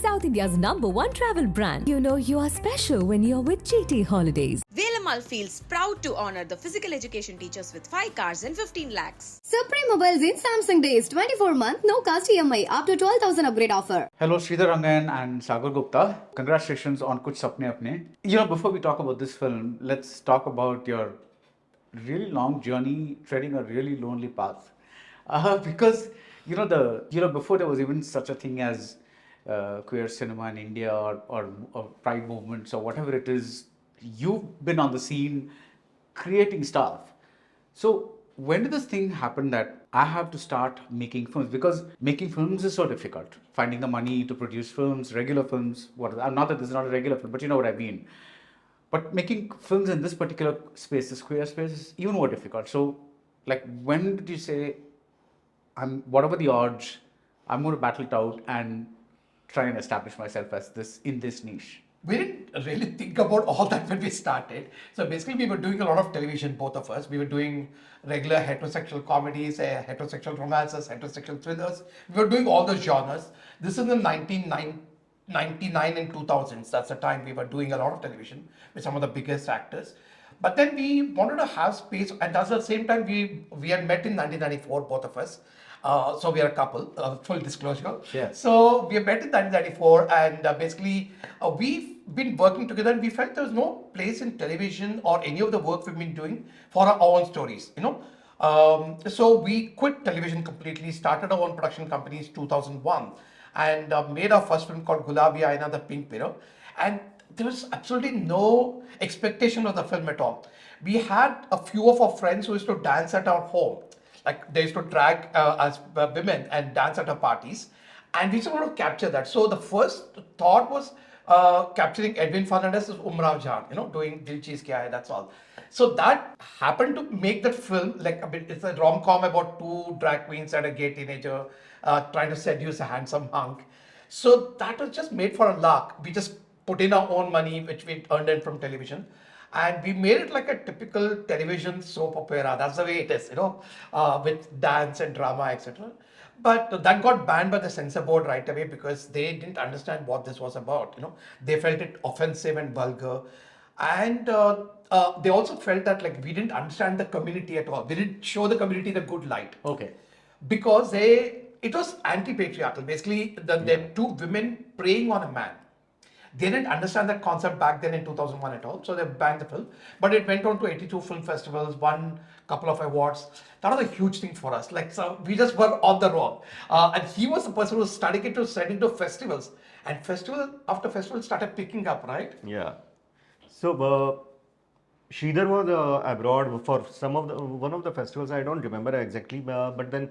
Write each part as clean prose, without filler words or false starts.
South India's #1 travel brand. You know you are special when you're with GT Holidays. Velamal feels proud to honor the physical education teachers with 5 cars and 15 lakhs. Supreme Mobiles in Samsung Days 24-month no cost EMI up to 12,000 upgrade offer. Hello, Sridhar Rangayan and Saagar Gupta. Congratulations on Kuch Sapney Apne. Before we talk about this film, let's talk about your really long journey treading a really lonely path. Because before there was even such a thing as queer cinema in India or pride movements or whatever it is, you've been on the scene creating stuff. So when did this thing happen that I have to start making films? Because making films is so difficult. Finding the money to produce films, regular films, not that this is not a regular film, but you know what I mean. But making films in this particular space, this queer space, is even more difficult. So, when did you say, whatever the odds, I'm going to battle it out and try and establish myself as in this niche? We didn't really think about all that when we started. So basically, we were doing a lot of television, both of us. We were doing regular heterosexual comedies, heterosexual romances, heterosexual thrillers. We were doing all those genres. This is in 1999 and 2000s. That's the time we were doing a lot of television with some of the biggest actors. But then we wanted to have space, and that's the same time we had met in 1994, both of us. So we are a couple, full disclosure. Yeah. So we met in 1994, and basically we've been working together, and we felt there was no place in television or any of the work we've been doing for our own stories, So we quit television completely, started our own production companies 2001, and made our first film called Gulabi Aina, The Pink Mirror. And there was absolutely no expectation of the film at all. We had a few of our friends who used to dance at our home. Like they used to drag as women and dance at our parties, and we just wanted to capture that. So the first thought was capturing Edwin Fernandez's Umrao Jaan, doing Dil Cheez Kya Hai, that's all. So that happened to make that film it's a rom-com about two drag queens and a gay teenager trying to seduce a handsome hunk. So that was just made for a lark. We just put in our own money, which we earned in from television. And we made it like a typical television soap opera. That's the way it is, with dance and drama, etc. But that got banned by the censor board right away because they didn't understand what this was about. They felt it offensive and vulgar. And they also felt that we didn't understand the community at all. We didn't show the community the good light. Okay. Because it was anti-patriarchal. Basically, there two women preying on a man. They didn't understand that concept back then in 2001 at all, so they banned the film. But it went on to 82 film festivals, won a couple of awards. That was a huge thing for us. So we just were on the roll. And he was the person who was studying it to send it to festivals. And festival after festival started picking up, right? Yeah. So Sridhar was abroad for one of the festivals. I don't remember exactly, but then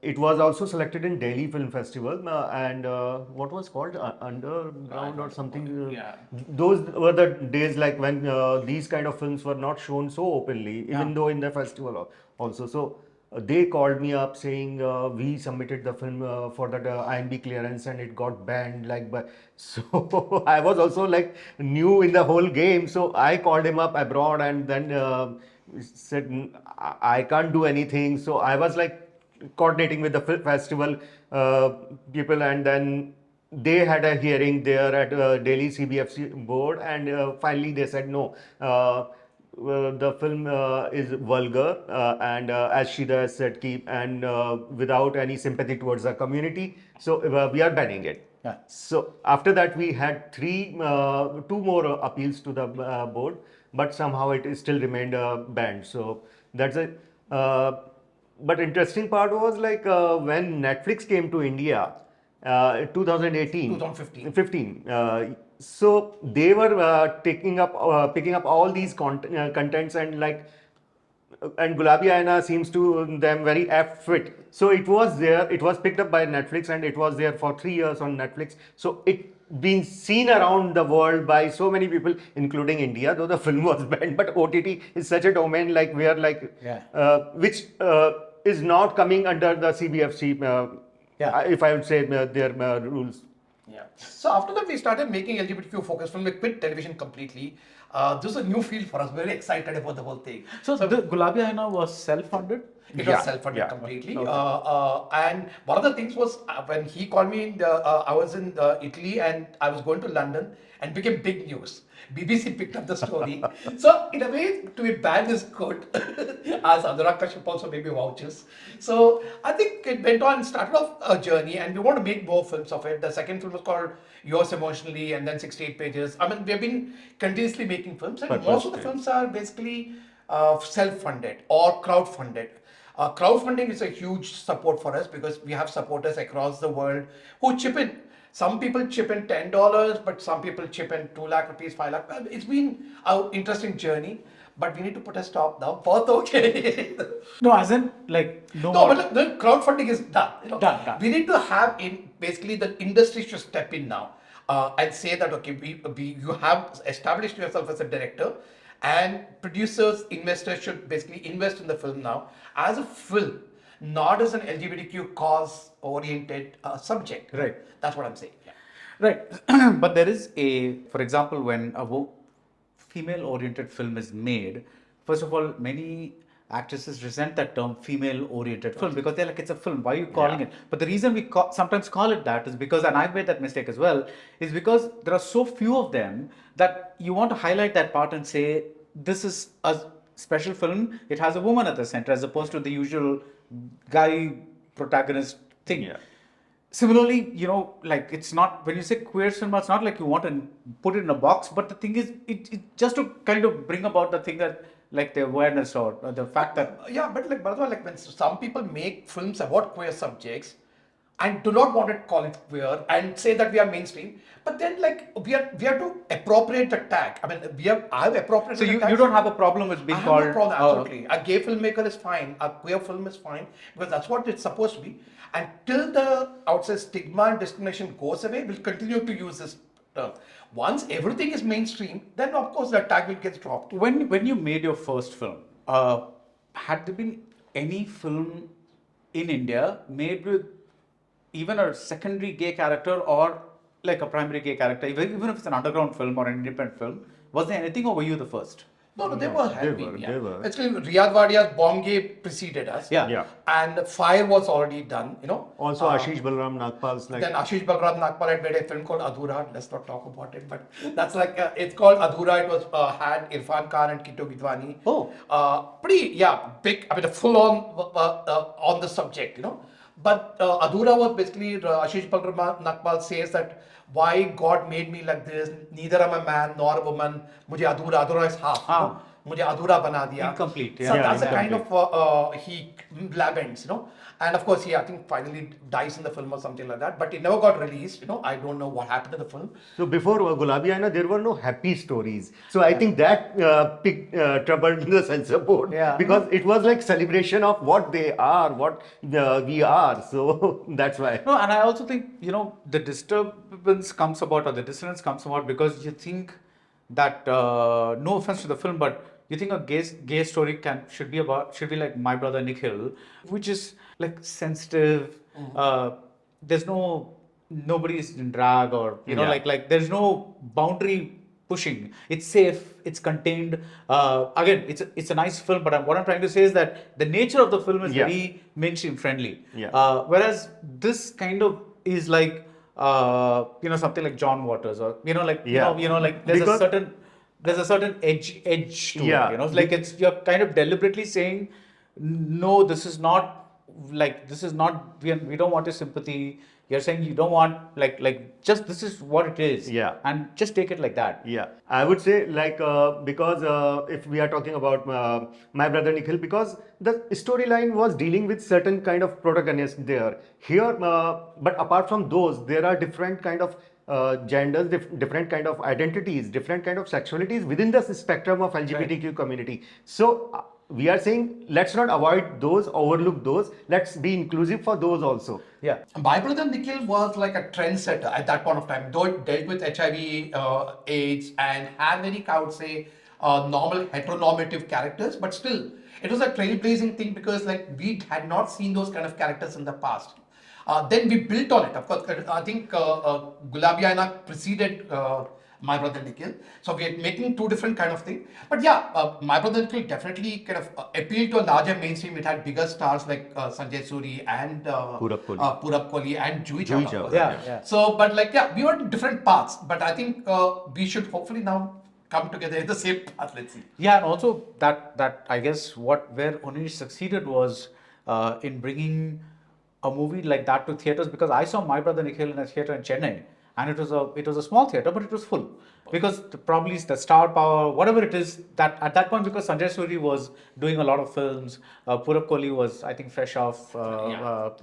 it was also selected in Delhi Film Festival and what was called Underground or something. Yeah. Those were the days when these kind of films were not shown so openly, even though in the festival also. So they called me up saying we submitted the film for that IMB clearance and it got banned. So I was also new in the whole game. So I called him up abroad and then said I can't do anything. So I was coordinating with the festival people, and then they had a hearing there at Delhi CBFC board, and finally they said no, the film is vulgar and as Sridhar said, without any sympathy towards the community, so we are banning it. Yeah. So after that we had two more appeals to the board, but somehow it still remained banned. So that's it. But interesting part was when Netflix came to India, 2015. So they were picking up all these contents and Gulabi Aina seems to them very fit. So it was there. It was picked up by Netflix and it was there for 3 years on Netflix. So it being seen around the world by so many people, including India, though the film was banned. But OTT is such a domain which is not coming under the CBFC, if I would say their rules. Yeah. So after that, we started making LGBTQ focused film. We quit television completely. This is a new field for us. Very excited about the whole thing. So the Gulabi Aina was self-funded? It Yeah, was self-funded yeah. completely. Okay. And one of the things was when he called me, I was in Italy and I was going to London and became big news. BBC picked up the story. So in a way, to be bad is good, as Anurag Kashyap also maybe vouches. So I think it went on, started off a journey, and we want to make more films of it. The second film was called Yours Emotionally, and then 68 Pages. I mean, we have been continuously making films, and most of the films are basically self-funded or crowd-funded. Crowdfunding is a huge support for us because we have supporters across the world who chip in. Some people chip in $10, but some people chip in 2 lakh rupees, 5 lakh. It's been an interesting journey, but we need to put a stop now. Both okay. No, as in like no No, more. but the crowdfunding is done. Done. We need to have in basically the industry should step in now and say that okay, you have established yourself as a director, and producers, investors should basically invest in the film now as a film, not as an LGBTQ cause-oriented subject. Right. That's what I'm saying. Yeah. Right. But there is for example, when a female-oriented film is made, first of all, many actresses resent that term female-oriented film because they're like, it's a film. Why are you calling it? But the reason we sometimes call it that is because, and I've made that mistake as well, is because there are so few of them that you want to highlight that part and say, this is a special film. It has a woman at the center as opposed to the usual guy protagonist thing. Yeah. Similarly, like it's not, when you say queer cinema, it's not like you want to put it in a box, but the thing is, it just to kind of bring about the thing that, like the awareness or the fact that. Yeah, but like Baradwaj, like when some people make films about queer subjects and do not want to call it queer and say that we are mainstream, but then like we have to appropriate the tag. I mean, I've appropriated. So the you tag. don't have a problem with being I called. have no problem, absolutely. A gay filmmaker is fine. A queer film is fine because that's what it's supposed to be. And till the outside stigma and discrimination goes away, we'll continue to use this term. Once everything is mainstream, then of course the tag will get dropped. When you made your first film, had there been any film in India made with even a secondary gay character or like a primary gay character, even if it's an underground film or an independent film? Was there anything, or were you the first? No, they were. Actually, Riyadh Wadia's Bomb Gay preceded us. Yeah. And Fire was already done, Also, Ashish Balram Nagpal's Then Ashish Balram Nagpal had made a film called Adhura. Let's not talk about it, but that's like, it's called Adhura. It was had Irfan Khan and Kitto Gidwani. Oh. Pretty, big, I mean, full on the subject, But Adhura was basically, Ashish Balram Nagpal says that why God made me like this, neither am a man nor a woman, mujhe adhura is half, mujhe adhura bana diya. Incomplete, So that's the incomplete. kind of, he laments, And of course, he, I think, finally dies in the film or something like that, but it never got released, I don't know what happened to the film. So before Gulabi Aina, there were no happy stories. So I think that troubled the censor board because it was like celebration of what they are, what we are. So that's why. No, and I also think, the disturbance comes about or the dissonance comes about because you think that, no offense to the film, but you think a gay story should be like My Brother Nikhil, which is like sensitive. There's nobody's in drag or like there's no boundary pushing. It's safe. It's contained. Again, it's a nice film, but what I'm trying to say is that the nature of the film is very mainstream friendly. Yeah. Whereas this kind of is like something like John Waters or like there's a certain edge to it, like you're kind of deliberately saying, no, this is not, we don't want your sympathy. You're saying you don't want like just this is what it is. Yeah. And just take it like that. Yeah, I would say like because if we are talking about My Brother Nikhil, because the storyline was dealing with certain kind of protagonists there. Here, but apart from those, there are different kind of genders, different kind of identities, different kind of sexualities within the spectrum of LGBTQ community. So we are saying let's not avoid those, overlook those. Let's be inclusive for those also. Yeah. My Brother Nikhil was like a trendsetter at that point of time. Though it dealt with HIV, AIDS, and had very, I would say, normal heteronormative characters, but still, it was a trailblazing thing because like we had not seen those kind of characters in the past. Then we built on it. Of course, I think Gulabi Aina preceded My Brother Nikhil. So we're making two different kind of thing. But yeah, My Brother Nikhil definitely kind of appealed to a larger mainstream. It had bigger stars like Sanjay Suri and Purab Kohli and Juhi Juhi Chawla. Chawla, Yeah. So, but like, yeah, we were in different paths. But I think we should hopefully now come together in the same path. Let's see. Yeah, and also that I guess where Onish succeeded was in bringing a movie like that to theaters, because I saw My Brother Nikhil in a theater in Chennai, and it was a small theater, but it was full because probably the star power, whatever it is, that at that point, because Sanjay Suri was doing a lot of films, Purab Kohli was, I think, fresh off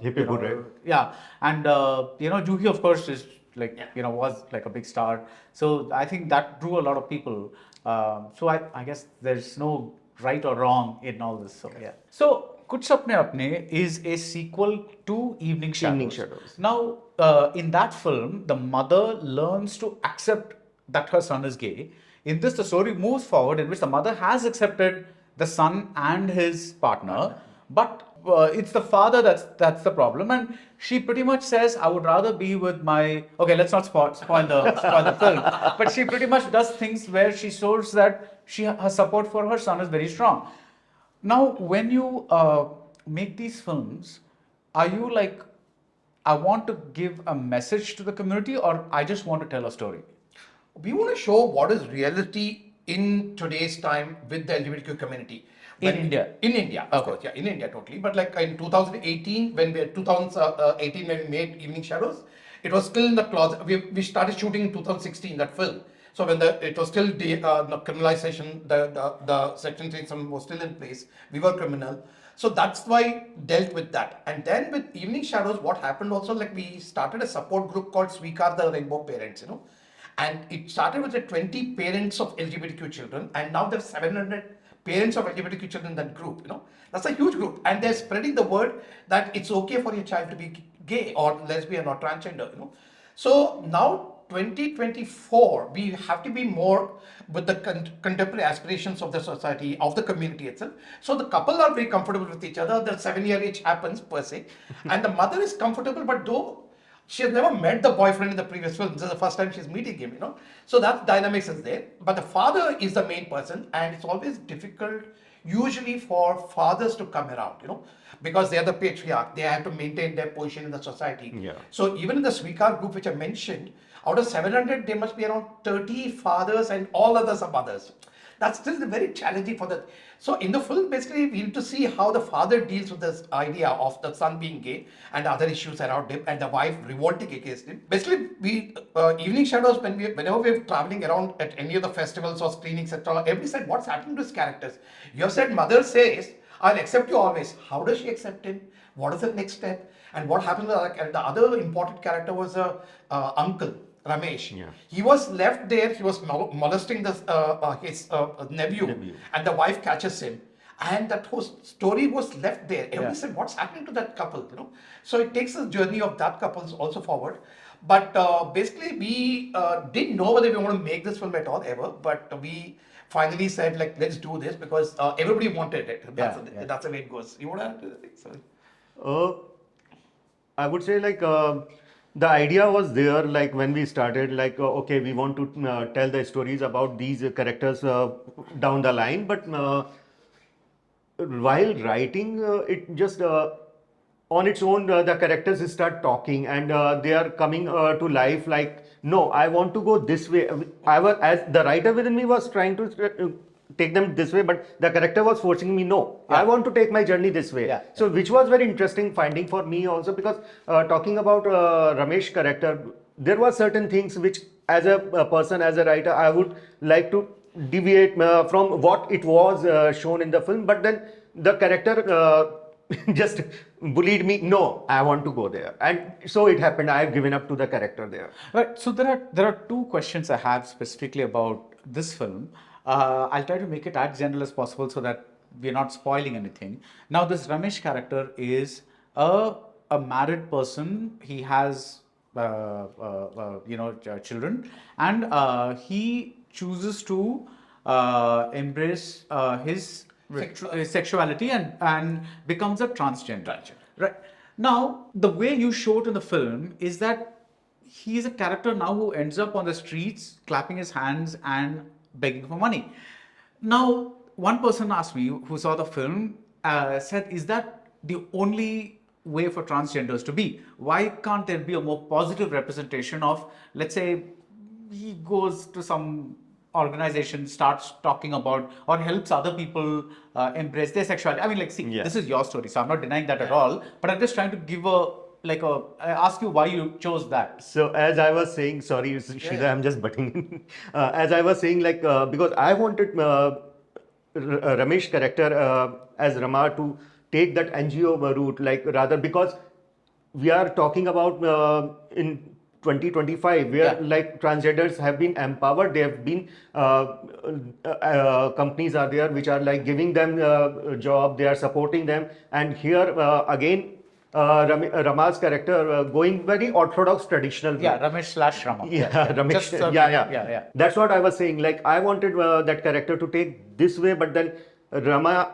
Hip Hip Hooray. yeah, and Juhi, of course, is like was like a big star. So I think that drew a lot of people. So I guess there's no right or wrong in all this. So yeah. So Kuch Sapney Apne is a sequel to Evening Shadows. Evening Shadows. Now, in that film, the mother learns to accept that her son is gay. In this, the story moves forward in which the mother has accepted the son and his partner, but it's the father that's the problem, and she pretty much says, "I would rather be with my." Okay, let's not spoil the film, but she pretty much does things where she shows that her support for her son is very strong. Now, when you make these films, are you like, I want to give a message to the community, or I just want to tell a story? We want to show what is reality in today's time with the LGBTQ community. In India? In India, of course, yeah, in India totally. But like in 2018, when we made Evening Shadows, it was still in the closet. We started shooting in 2016 that film. So when it was still the criminalization, the section 3 was still in place. We were criminal. So that's why dealt with that. And then with Evening Shadows, what happened also, like we started a support group called Sweekar the Rainbow Parents, And it started with the 20 parents of LGBTQ children, and now there's 700 parents of LGBTQ children in that group. That's a huge group, and they're spreading the word that it's okay for your child to be gay or lesbian or transgender. So now 2024, we have to be more with the contemporary aspirations of the society, of the community itself. So the couple are very comfortable with each other. The 7-year age happens per se, and the mother is comfortable, but though she has never met the boyfriend in the previous film. This is the first time she's meeting him, So that dynamics is there. But the father is the main person, and it's always difficult, usually, for fathers to come around, because they are the patriarch. They have to maintain their position in the society. Yeah. So even in the Sweekar group, which I mentioned, out of 700, there must be around 30 fathers, and all others are mothers. That's still very challenging for that. So in the film, basically, we need to see how the father deals with this idea of the son being gay and other issues around him, and the wife revolting against him. Basically, Evening Shadows, whenever we're traveling around at any of the festivals or screenings, etc., everybody said, what's happening to his characters? You have said, mother says, I'll accept you always. How does she accept him? What is the next step? And what happens? And the other important character was uncle. Ramesh. Yeah. He was left there. He was molesting his nephew, and the wife catches him, and that whole story was left there. Everybody said, "What's happening to that couple?" So it takes the journey of that couple also forward. But basically, we didn't know whether we want to make this film at all ever. But we finally said, like, let's do this because everybody wanted it. That's the way it goes. You want to add to that? Sorry. I would say like. The idea was there, like when we started, like, okay, we want to tell the stories about these characters down the line. But while writing, it just on its own, the characters start talking and they are coming to life. Like, no, I want to go this way. As the writer within me was trying to take them this way, but the character was forcing me, no, I want to take my journey this way. So which was very interesting finding for me also, because talking about Ramesh character, there were certain things which as a person, as a writer, I would like to deviate from what it was shown in the film, but then the character just bullied me, no, I want to go there, and so it happened. I have given up to the character there. Right, so there are two questions I have specifically about this film. I'll try to make it as general as possible so that we're not spoiling anything. Now, this Ramesh character is a married person. He has children, and he chooses to embrace his sexuality and becomes a transgender. Right. Now, the way you show it in the film is that he's a character now who ends up on the streets clapping his hands and begging for money. Now, one person asked me who saw the film, said, is that the only way for transgenders to be? Why can't there be a more positive representation of, let's say, he goes to some organization, starts talking about or helps other people embrace their sexuality. I mean, like, see, this is your story, so I'm not denying that at all. But I'm just trying to give I ask you why you chose that. So as I was saying, sorry, Sridhar, I'm just butting in. As I was saying, because I wanted Ramesh character as Rama to take that NGO route, rather because we are talking about in 2025 where transgenders have been empowered. They have been companies are there which are giving them a job, they are supporting them, and here again Rama's character going very orthodox traditional way. Ramesh/Rama. Ramesh. That's what I was saying. I wanted that character to take this way, but then Ramesh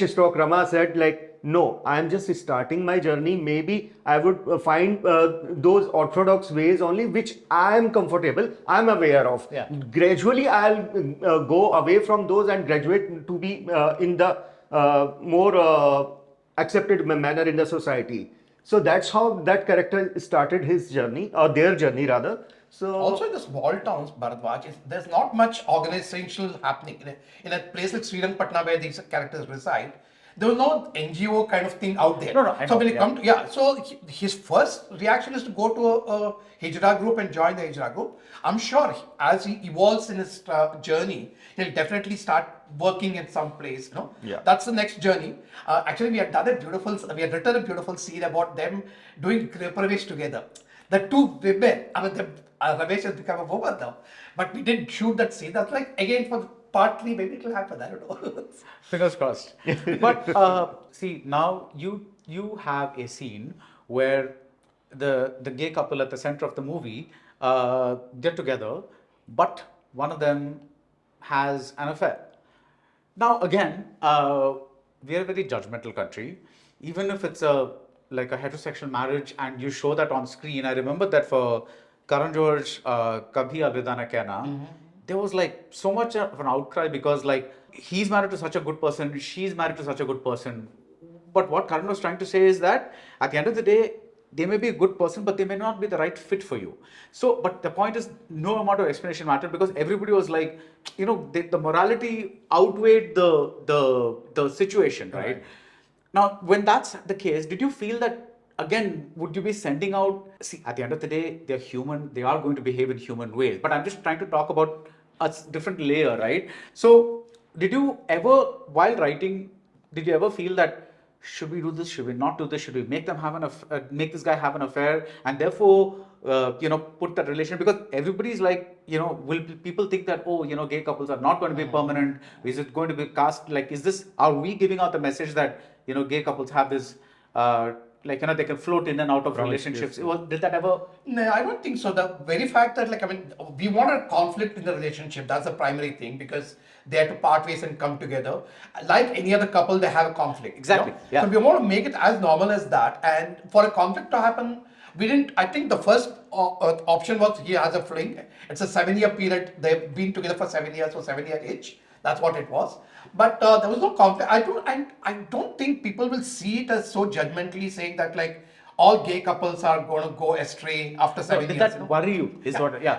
stroke Rama said no, I am just starting my journey. Maybe I would find those orthodox ways only which I am comfortable, I am aware of. Gradually, I'll go away from those and graduate to be in the more accepted manner in the society. So that's how that character started his journey, or their journey rather. So also in the small towns, Baradwaj, there's not much organizational happening. In a place like Srirangpatna where these characters reside, there was no NGO kind of thing out there. So when it comes to, so his first reaction is to go to a Hijra group and join the Hijra group. I'm sure as he evolves in his journey, he'll definitely start working in some place. That's the next journey. Actually, we had written a beautiful scene about them doing Greh Pravesh together. The two women, Ramesh has become a woman now, but we didn't shoot that scene. That's again for part 3, maybe it will happen. I don't know. Fingers crossed. But see, now you have a scene where the gay couple at the center of the movie get together, but one of them has an affair. Now again, we are a very judgmental country. Even if it's a heterosexual marriage and you show that on screen, I remember that for Karan Johar's Kabhi Alvida Na Kehna, there was so much of an outcry because he's married to such a good person, she's married to such a good person. But what Karan was trying to say is that at the end of the day, they may be a good person, but they may not be the right fit for you. So, but the point is, no amount of explanation mattered because everybody was the morality outweighed the situation, right? Now, when that's the case, did you feel that, again, would you be sending out, see, at the end of the day, they're human, they are going to behave in human ways, but I'm just trying to talk about a different layer, right? So, did you ever, while writing, did you ever feel that, should we do this, should we not do this, should we make them have make this guy have an affair, and therefore, put that relation, because everybody's will people think that, gay couples are not going to be permanent, is it going to be cast, are we giving out the message that, gay couples have this, they can float in and out of relationships. Did that ever? No, I don't think so. The very fact that, we want a conflict in the relationship, that's the primary thing, because they have to part ways and come together. Like any other couple, they have a conflict. Exactly. Yeah. So we want to make it as normal as that. And for a conflict to happen, I think the first option was he has a fling. It's a 7-year period. They've been together for 7 years, so 7 year age. That's what it was. But there was no conflict. I don't think people will see it as so judgmentally saying that all gay couples are going to go astray after 7 years. Did that worry you?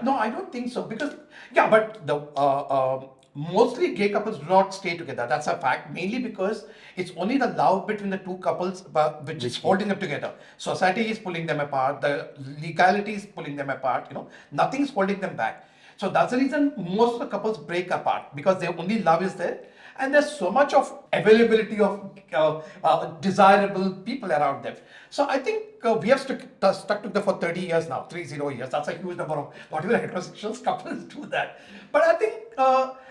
No, I don't think so, because but the mostly gay couples do not stay together. That's a fact. Mainly because it's only the love between the two couples which is holding them together. Society is pulling them apart. The legality is pulling them apart. Nothing's holding them back. So that's the reason most of the couples break apart, because their only love is there. And there's so much of availability of desirable people around them. So I think we have stuck together for 30 years now, 30 years. That's a huge number of whatever heterosexual couples do that. But I think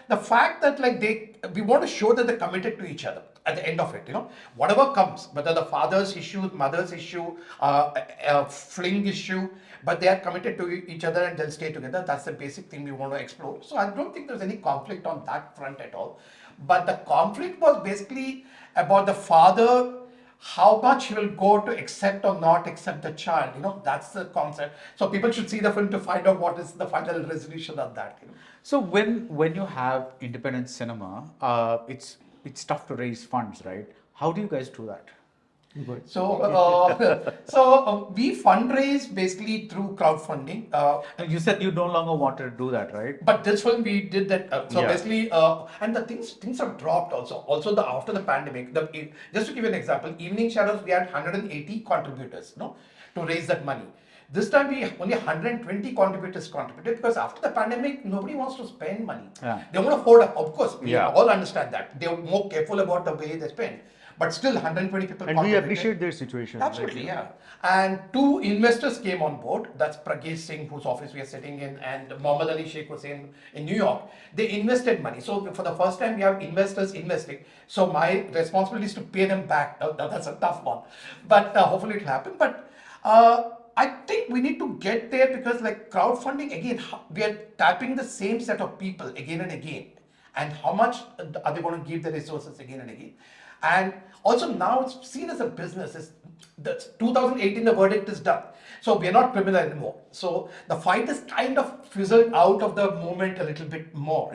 the fact that we want to show that they're committed to each other at the end of it, whatever comes, whether the father's issue, mother's issue, fling issue, but they are committed to each other and they'll stay together. That's the basic thing we want to explore. So I don't think there's any conflict on that front at all. But the conflict was basically about the father how much he will go to accept or not accept the child. That's the concept. So people should see the film to find out what is the final resolution of that. So when you have independent cinema, it's tough to raise funds, right? How do you guys do that? So we fundraise basically through crowdfunding. You said you no longer wanted to do that, right? But this film we did that. So Yeah. basically, and the things have dropped also. Also, after the pandemic, just to give you an example, Evening Shadows we had 180 contributors, to raise that money. This time we only 120 contributors contributed because after the pandemic, nobody wants to spend money. Yeah. They want to hold up. Of course, we Yeah. all understand that. They're more careful about the way they spend. But still, 120 people And we contributed. appreciate their situation. Absolutely, yeah. And 2 investors came on board. That's Pragesh Singh, whose office we are sitting in, and Mohammad Ali Sheikh Hussain in New York. They invested money. So for the first time, we have investors investing. So my responsibility is to pay them back. That's a tough one. But hopefully it will happen. But I think we need to get there because like crowdfunding, again, we are tapping the same set of people again and again. And how much are they going to give the resources again and again? And also now it's seen as a business. The 2018, the verdict is done. So we are not criminal anymore. So the fight is kind of fizzled out of the movement a little bit more,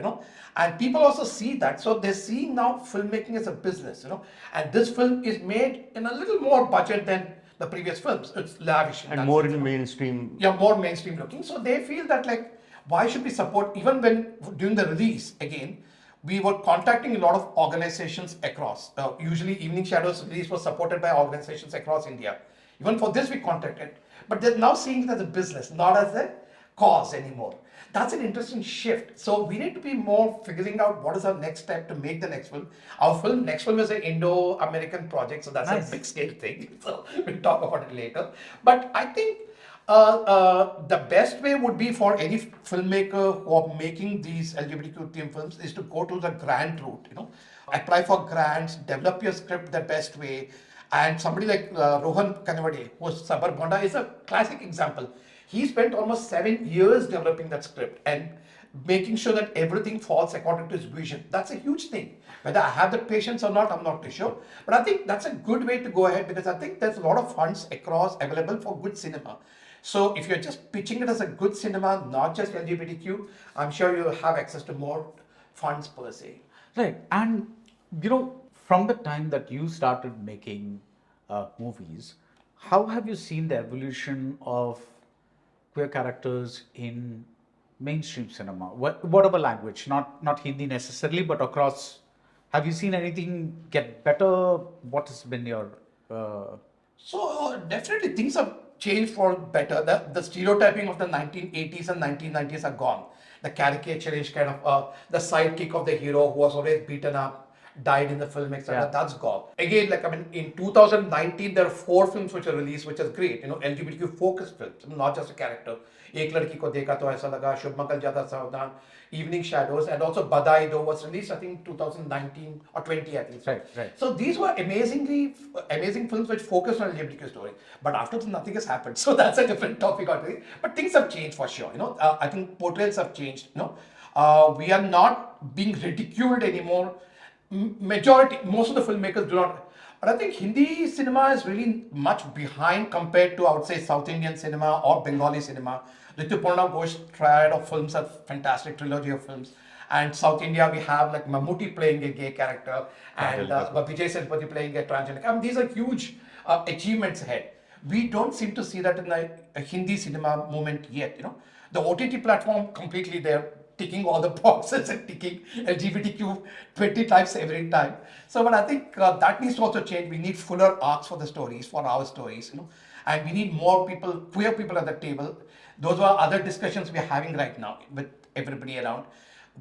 And people also see that. So they're seeing now filmmaking as a business, And this film is made in a little more budget than the previous films. It's lavish. And more in the mainstream. Yeah, more mainstream looking. So they feel that like, why should we support, even when during the release, again, we were contacting a lot of organizations across. Usually Evening Shadows release was supported by organizations across India. Even for this we contacted. But they're now seeing it as a business, not as a cause anymore. That's an interesting shift. So we need to be more figuring out what is our next step to make the next film. Our next film is an Indo-American project, so that's Nice. a big scale thing. So we'll talk about it later. But I think the best way would be for any filmmaker who are making these LGBTQ theme films is to go to the grant route, apply for grants, develop your script the best way. And somebody like Rohan Kanavade, who's Sabar Bonda, is a classic example. He spent almost 7 years developing that script and making sure that everything falls according to his vision. That's a huge thing. Whether I have the patience or not, I'm not too sure. But I think that's a good way to go ahead because I think there's a lot of funds across available for good cinema. So if you're just pitching it as a good cinema, not just LGBTQ, I'm sure you'll have access to more funds per se. Right. And, from the time that you started making movies, how have you seen the evolution of queer characters in mainstream cinema? Whatever language, not Hindi necessarily, but across. Have you seen anything get better? What has been your... So definitely things have changed for better. The stereotyping of the 1980s and 1990s are gone. The caricaturish kind of, the sidekick of the hero who was always beaten up, died in the film, etc. Yeah. That's gone. Again, in 2019, there are 4 films which are released, which is great. LGBTQ focused films, not just a character. Ek Ladki Ko Dekha To Aisa Laga, Shubh Mangal Jada Savdhan, Evening Shadows, and also Badai Do was released, I think, 2019 or 20, I think. Right. So these were amazing films which focused on LGBTQ story. But after this, nothing has happened. So that's a different topic altogether. But things have changed for sure. I think portrayals have changed. We are not being ridiculed anymore. Most of the filmmakers do not. But I think Hindi cinema is really much behind compared to, I would say, South Indian cinema or Bengali cinema. Rituparna Ghosh triad of films, a fantastic trilogy of films. And South India, we have like Mammootty playing a gay character and Vijay Sethupathi playing a transgender. These are huge achievements ahead. We don't seem to see that in the Hindi cinema movement yet. The OTT platform completely there, ticking all the boxes and ticking LGBTQ 20 times every time. So, but I think that needs to also change. We need fuller arcs for the stories, for our stories, and we need more people, queer people at the table. Those are other discussions we're having right now with everybody around,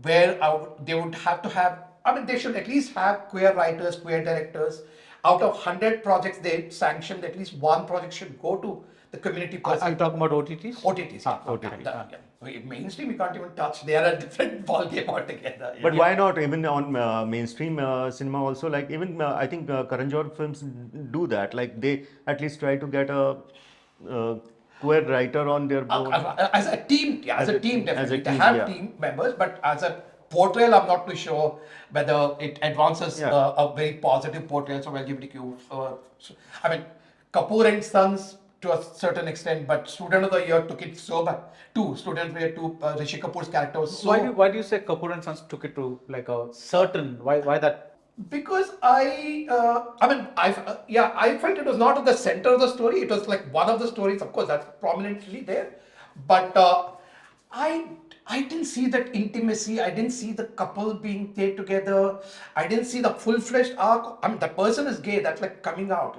where they would have to have, they should at least have queer writers, queer directors. Out of 100 projects they sanctioned, at least 1 project should go to the community person. Are you talking about OTTs? OTTs. Mainstream we can't even touch. They are a different ball game altogether. But why not even on mainstream cinema also? Like even I think Karan Johar films do that. Like they at least try to get a queer writer on their board. As a team, definitely. They have team members, but as a portrayal, I'm not too sure whether it advances Yeah. a very positive portrayal of LGBTQ. I mean, Kapoor and Sons to a certain extent, but Student of the Year took it so bad. Student of the Year to Rishi Kapoor's character was so. Why do you say Kapoor and Sons took it to like a certain? Why that? Because I felt it was not at the center of the story. It was like one of the stories, of course, that's prominently there. But I didn't see that intimacy. I didn't see the couple being there together. I didn't see the full-fledged arc. I mean, the person is gay. That's like coming out,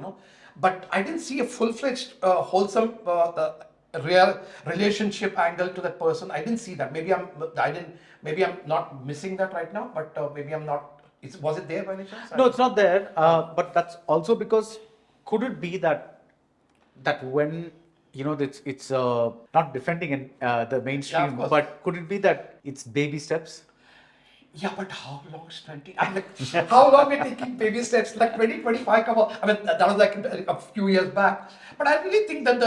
But I didn't see a full-fledged, wholesome, real relationship angle to that person. I didn't see that. Maybe I'm not missing that right now. But maybe I'm not. Was it there by any chance? No, it's not there. But that's also because could it be that when it's not defending in the mainstream, course. but could it be that it's baby steps? Yeah, but how long is 20? I'm like, how long are taking baby steps? Like 2025, come on. I mean, that was like a few years back. But I really think that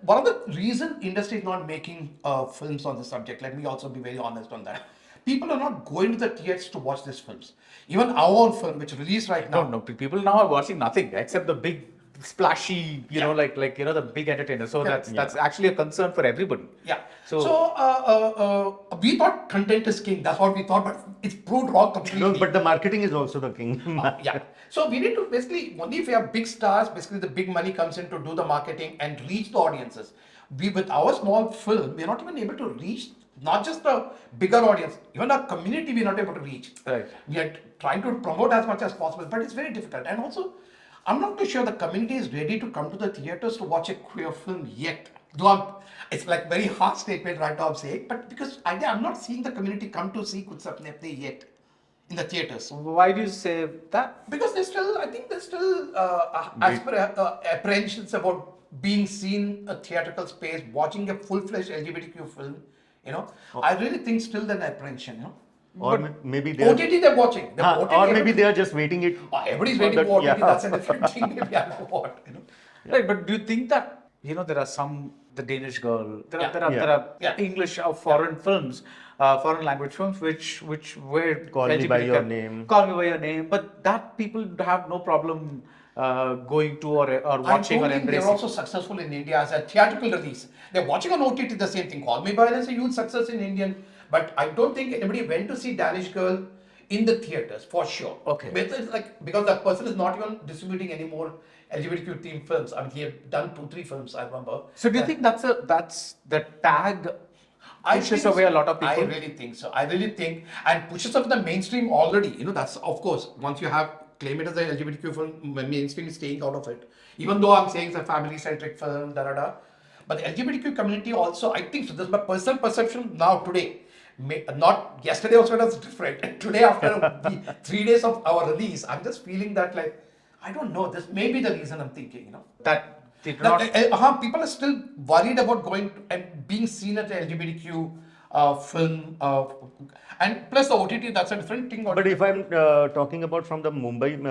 one of the reason industry is not making films on this subject, let me also be very honest on that. People are not going to the theaters to watch these films. Even our own film, which released right now. No, people now are watching nothing except the big splashy, the big entertainers. So that's actually a concern for everybody. Yeah. So We thought content is king. That's what we thought, but it's proved wrong completely. No, but the marketing is also the king. Yeah. So we need to basically, only if we have big stars, basically the big money comes in to do the marketing and reach the audiences. With our small film, we're not even able to reach not just the bigger audience, even our community we're not able to reach. Right. We are trying to promote as much as possible, but it's very difficult. And also, I'm not too sure the community is ready to come to the theaters to watch a queer film yet. Though it's like very hard statement right now I'm saying, but because I'm not seeing the community come to see Kuch Sapney Apne yet in the theaters. why do you say that? Because there's still apprehensions about being seen a theatrical space, watching a full-fledged LGBTQ film. I really think still an apprehension. Or But maybe they're OTT they're watching. or maybe they are just waiting it. Everybody's for waiting that- for OTT. yeah. That's a different thing. Maybe I don't know what. Right, but do you think that there are the Danish Girl, there are Yeah. English or foreign films, foreign language films, which were Call Me By Your Name. Call Me by Your Name, but that people have no problem going to or watching or I don't think embracing. they're also successful in India as a theatrical release. They're watching on OTT the same thing. Call Me By Your Name is a huge success in Indian, but I don't think anybody went to see Danish Girl in the theaters for sure. Okay. But it's like because that person is not even distributing any more LGBTQ themed films. I mean, he had done 2-3 films. I remember. So do you think that's the tag pushes think away so. a lot of people? I really think so. I really think, and pushes up the mainstream already. That's of course once you have claim it as a LGBTQ film, mainstream is staying out of it. Even though I'm saying it's a family-centric film, but the LGBTQ community also, I think so. This is my personal perception now today. Not yesterday also it was different. Today after 3 days of our release, I'm just feeling that like I don't know. This may be the reason I'm thinking. That they do not. People are still worried about going and being seen as an LGBTQ film, and plus the OTT. That's a different thing. But if I'm talking about from the Mumbai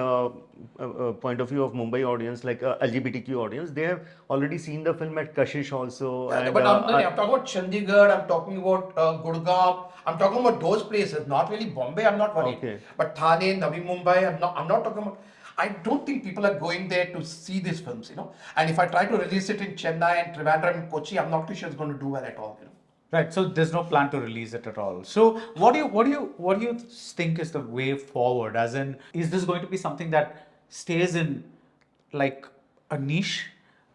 point of view of Mumbai audience, like LGBTQ audience, they have already seen the film at Kashish also. Yeah, and, but I'm talking about Chandigarh, I'm talking about Gurgaon, I'm talking about those places, not really Bombay, I'm not worried. Okay. But Thane, Navi Mumbai, I'm not talking about. I don't think people are going there to see these films, And if I try to release it in Chennai and Trivandrum and Kochi, I'm not too sure it's going to do well at all, Right, so there's no plan to release it at all. So what do you think is the way forward? As in, is this going to be something that stays in like a niche,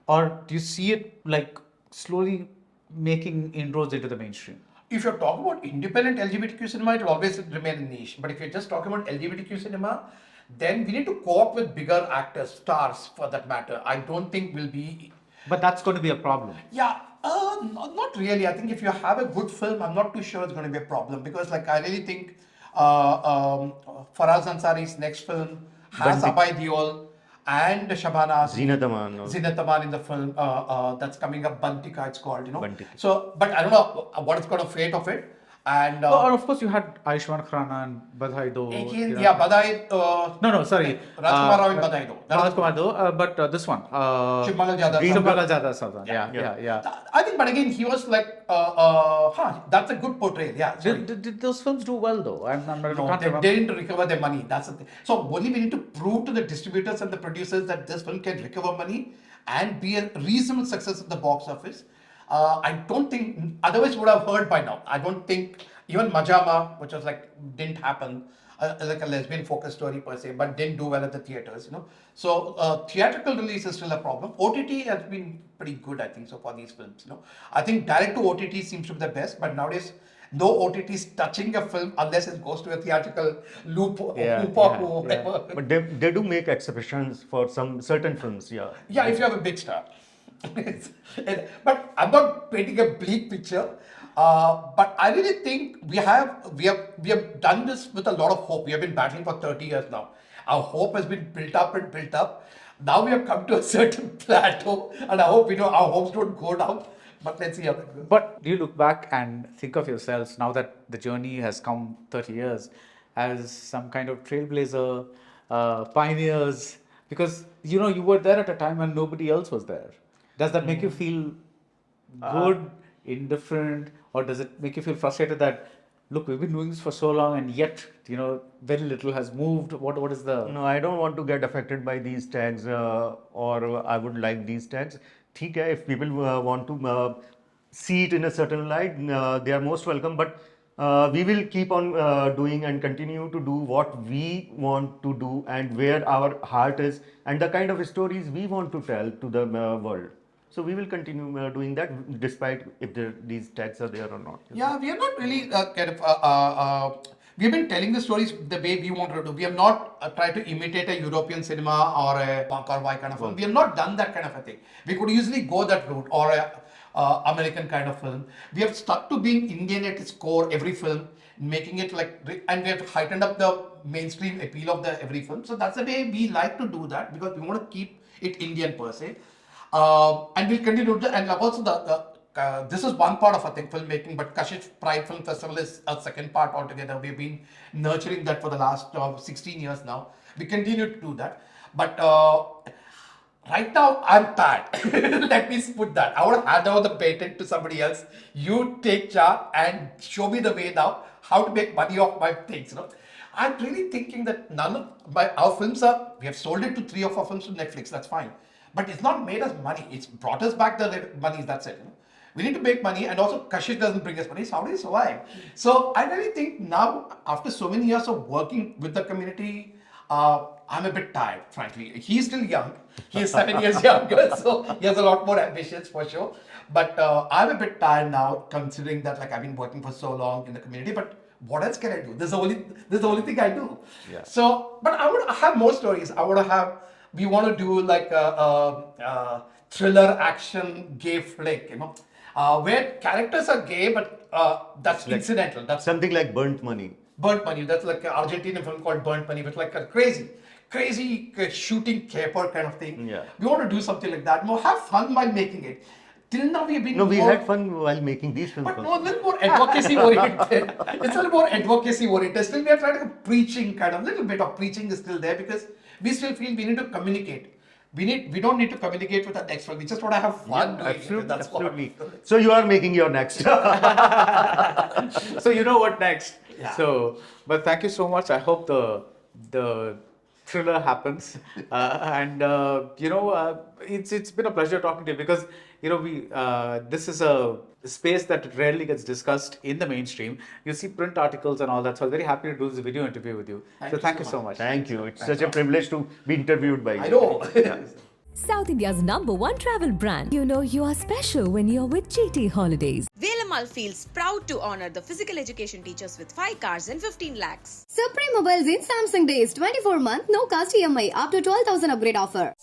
or do you see it like slowly making inroads into the mainstream? If you're talking about independent LGBTQ cinema, it will always remain a niche. But if you're just talking about LGBTQ cinema, then we need to co-op with bigger actors, stars for that matter. I don't think we'll be. But that's going to be a problem. Yeah, not really. I think if you have a good film, I'm not too sure it's going to be a problem because, like, I really think Faraz Ansari's next film has Abhay Deol and Shabana Zinat Aman. Zinat Aman in the film that's coming up. Bantika, it's called, Bantika. So, but I don't know what is going to fate of it. And Oh, and of course, you had Ayushmann Khurrana and Badhai Do. again, you know. yeah, Badai. No, sorry. Rajkumar Rao in Badai Do. Rajkumar Do, but this one. Shubmangal Jadhav. Shubmangal Jadhav Savdan. Yeah. I think, but again, he was like, that's a good portrayal. Yeah. Sorry. Did those films do well though? I'm not, No, can't they remember. didn't recover their money. That's the thing. So only we need to prove to the distributors and the producers that this film can recover money and be a reasonable success at the box office. I don't think, otherwise would have heard by now. I don't think even Majama, which was like, didn't happen, like a lesbian focused story per se, but didn't do well at the theaters, you know. So theatrical release is still a problem. OTT has been pretty good, I think, so for these films, you know. I think direct to OTT seems to be the best, but nowadays, no OTT is touching a film unless it goes to a theatrical loop or whatever. But they do make exceptions for some certain films, yeah. Yeah, if you have a big star. But I'm not painting a bleak picture. But I really think we have done this with a lot of hope. We have been battling for 30 years now. Our hope has been built up and built up. Now we have come to a certain plateau, and I hope our hopes don't go down. But let's see how that goes. But do you look back and think of yourselves now that the journey has come 30 years as some kind of trailblazer, pioneers? Because you were there at a time when nobody else was there. Does that make you feel good, indifferent, or does it make you feel frustrated that, look, we've been doing this for so long and yet, very little has moved? What is the... No, I don't want to get affected by these tags or I would like these tags. ठीक है, if people want to see it in a certain light, they are most welcome. But we will keep on doing and continue to do what we want to do and where our heart is and the kind of stories we want to tell to the world. So we will continue doing that despite if these tags are there or not. Yeah, we are not really we have been telling the stories the way we wanted to do. We have not tried to imitate a European cinema or a punk or Y kind of film. We have not done that kind of a thing. We could easily go that route or a American kind of film. We have stuck to being Indian at its core, every film, making it and we have heightened up the mainstream appeal of every film. So that's the way we like to do that because we want to keep it Indian per se. And we'll continue to, and also this is one part of I think filmmaking, but Kashish Pride Film Festival is a second part altogether. We've been nurturing that for the last 16 years now. We continue to do that, but right now I'm tired. Let me put that. I want to hand over the patent to somebody else. You take charge and show me the way now how to make money off my things. I'm really thinking that none of our films we have sold it to 3 of our films to Netflix. That's fine. But it's not made us money. It's brought us back the money. That's it. We need to make money, and also Kashish doesn't bring us money. So how do you survive? So I really think now, after so many years of working with the community, I'm a bit tired, frankly. He's still young. He's 7 years younger, so he has a lot more ambitions for sure. But I'm a bit tired now, considering that I've been working for so long in the community. But what else can I do? This is the only thing I do. Yeah. So, but I want to have more stories. We want to do a thriller action gay flick, where characters are gay, but that's incidental. That's something like Burnt Money. Burnt Money. That's like an Argentinian film called Burnt Money, with a crazy shooting caper kind of thing. Yeah. We want to do something like that. More have fun while making it. Till now we have been. No, we had fun while making these films. But no, a little more advocacy oriented. It's a little more advocacy oriented. Still, we are trying to preaching kind of. Little bit of preaching is still there because we still feel we need to communicate. We don't need to communicate with our next film. We just want to have fun doing it. That's absolutely. So you are making your next. So you know what next. Yeah. So, but thank you so much. I hope the thriller happens, and it's been a pleasure talking to you because this is a space that rarely gets discussed in the mainstream. You see print articles and all that, so I was very happy to do this video interview with you. Thank you so much. Thank you. It's such a privilege to be interviewed by you. I know. South India's #1 travel brand. You are special when you're with GT Holidays. Velamal feels proud to honor the physical education teachers with 5 cars and 15 lakhs. Supreme Mobiles in Samsung Days 24-month no cost EMI up to 12,000 upgrade offer.